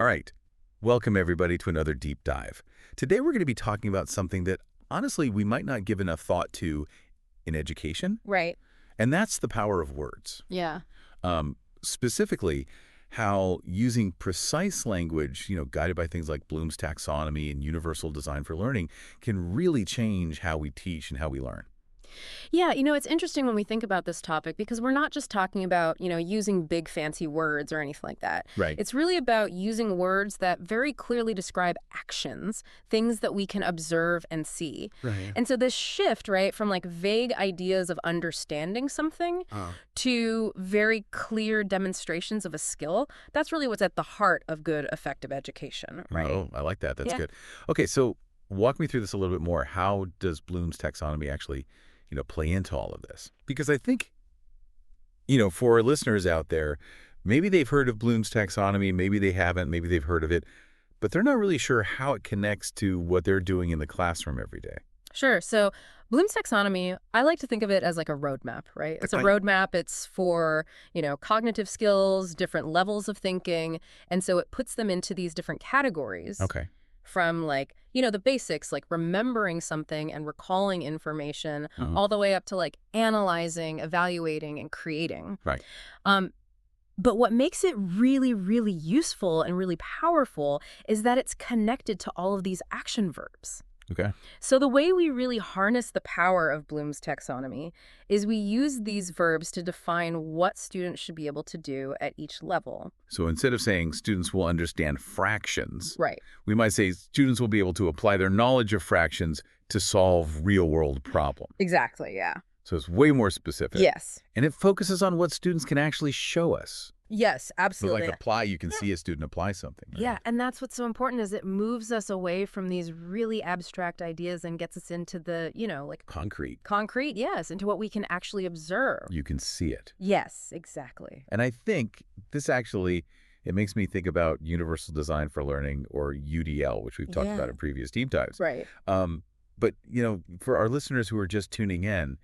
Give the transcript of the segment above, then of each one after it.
All right. Welcome, everybody, to another deep dive. Today, we're going to be talking about something that, honestly, we might not give enough thought to in education, Right. and that's the power of words. Yeah. Specifically, how using precise language, guided by things like Bloom's taxonomy and universal design for learning, can really change how we teach and how we learn. Yeah, it's interesting when we think about this topic because we're not just talking about, using big fancy words or anything like that. Right. It's really about using words that very clearly describe actions, things that we can observe and see. Right. And so this shift, right, from like vague ideas of understanding something to very clear demonstrations of a skill, that's really what's at the heart of good, effective education, right? Oh, I like that. That's Yeah. good. Okay, so walk me through this a little bit more. How does Bloom's taxonomy actually play into all of this? Because I think, for our listeners out there, maybe they've heard of Bloom's taxonomy, maybe they haven't, maybe they've heard of it, but they're not really sure how it connects to what they're doing in the classroom every day. Sure. So Bloom's taxonomy, I like to think of it as like a roadmap, right? It's a roadmap. It's for, cognitive skills, different levels of thinking. And so it puts them into these different categories. Okay. From like, the basics, like remembering something and recalling information, all the way up to like analyzing, evaluating, and creating. Right. But what makes it really, really useful and really powerful is that it's connected to all of these action verbs. Okay. So the way we really harness the power of Bloom's taxonomy is we use these verbs to define what students should be able to do at each level. So instead of saying students will understand fractions, Right. we might say students will be able to apply their knowledge of fractions to solve real-world problems. Exactly, yeah. So it's way more specific. Yes. And it focuses on what students can actually show us. Yes, So absolutely. like apply, you can see a student apply something. Right? Yeah, and that's what's so important is it moves us away from these really abstract ideas and gets us into the, like Concrete. concrete, yes, into what we can actually observe. You can see it. Yes, exactly. And I think this actually, it makes me think about universal design for learning, or UDL, which we've talked about in previous deep dives. Right. But, for our listeners who are just tuning in,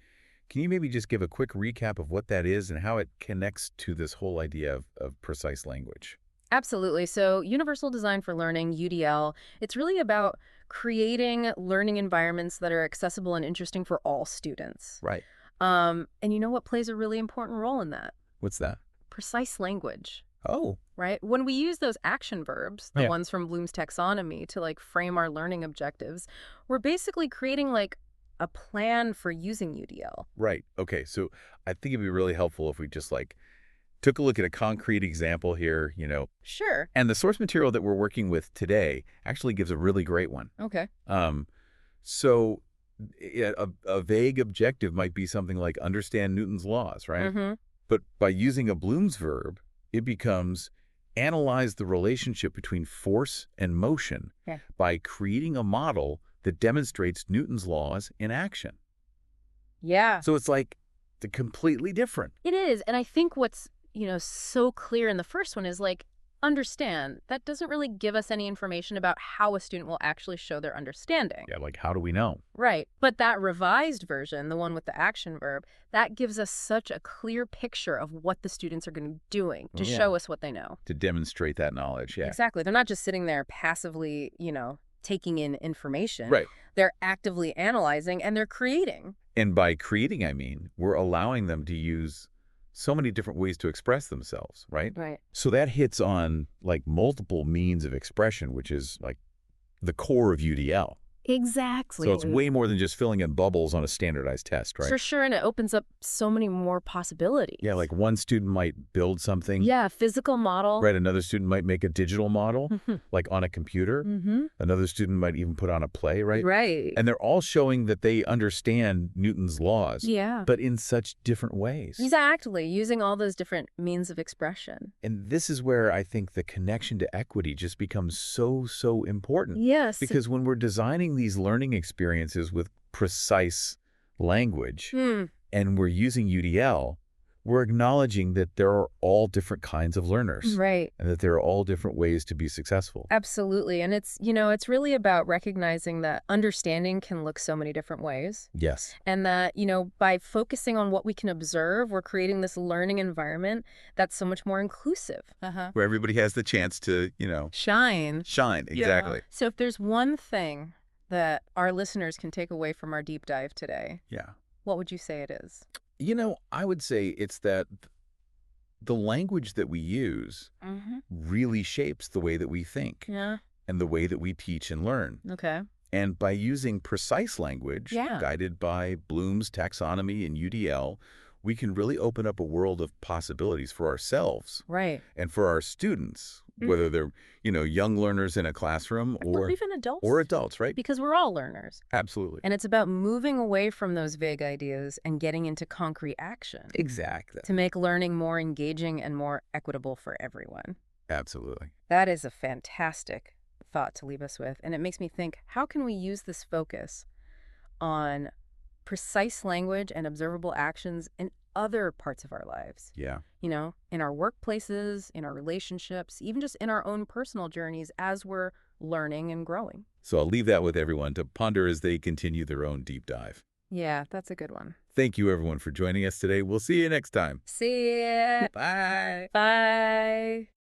can you maybe just give a quick recap of what that is and how it connects to this whole idea of precise language? Absolutely. So universal design for learning, UDL, it's really about creating learning environments that are accessible and interesting for all students. Right. And you know what plays a really important role in that? What's that? Precise language. Oh. Right? When we use those action verbs, the Yeah. ones from Bloom's taxonomy, to like frame our learning objectives, we're basically creating like a plan for using UDL. Right. Okay. So I think it'd be really helpful if we just took a look at a concrete example here, Sure. and the source material that we're working with today actually gives a really great one. Okay. So yeah, a vague objective might be something like understand Newton's laws, right? Mm-hmm. But by using a Bloom's verb, it becomes analyze the relationship between force and motion by creating a model that demonstrates Newton's laws in action. Yeah. So it's like completely different. It is. And I think what's, so clear in the first one is like, understand. That doesn't really give us any information about how a student will actually show their understanding. Yeah, like how do we know? Right. But that revised version, the one with the action verb, that gives us such a clear picture of what the students are going to be doing to show us what they know. To demonstrate that knowledge, yeah. Exactly. They're not just sitting there passively, taking in information. Right. They're actively analyzing and they're creating. And by creating, I mean, we're allowing them to use so many different ways to express themselves, right? Right. So that hits on multiple means of expression, which is the core of UDL. Exactly. So it's way more than just filling in bubbles on a standardized test, right? For sure, and it opens up so many more possibilities. Yeah, like one student might build something. Yeah, physical model. Right, another student might make a digital model, like on a computer. Another student might even put on a play, right? Right. And they're all showing that they understand Newton's laws, but in such different ways. Exactly, using all those different means of expression. And this is where I think the connection to equity just becomes so, so important. Yes. Because when we're designing these learning experiences with precise language and we're using UDL, we're acknowledging that there are all different kinds of learners Right. and that there are all different ways to be successful. Absolutely. And it's really about recognizing that understanding can look so many different ways. Yes. And that, by focusing on what we can observe, we're creating this learning environment that's so much more inclusive. Uh-huh. Where everybody has the chance to, Shine. shine. Exactly. So if there's one thing that our listeners can take away from our deep dive today, Yeah. what would you say it is? I would say it's that the language that we use really shapes the way that we think Yeah. and the way that we teach and learn. Okay. And by using precise language, Yeah. guided by Bloom's taxonomy and UDL, we can really open up a world of possibilities for ourselves Right. and for our students, whether they're, young learners in a classroom Or even adults. or adults, right? Because we're all learners. Absolutely. And it's about moving away from those vague ideas and getting into concrete action Exactly. to make learning more engaging and more equitable for everyone. Absolutely. That is a fantastic thought to leave us with. And it makes me think, how can we use this focus on precise language and observable actions in other parts of our lives? Yeah. In our workplaces, in our relationships, even just in our own personal journeys as we're learning and growing. So I'll leave that with everyone to ponder as they continue their own deep dive. Yeah, that's a good one. Thank you, everyone, for joining us today. We'll see you next time. See ya. Bye. Bye.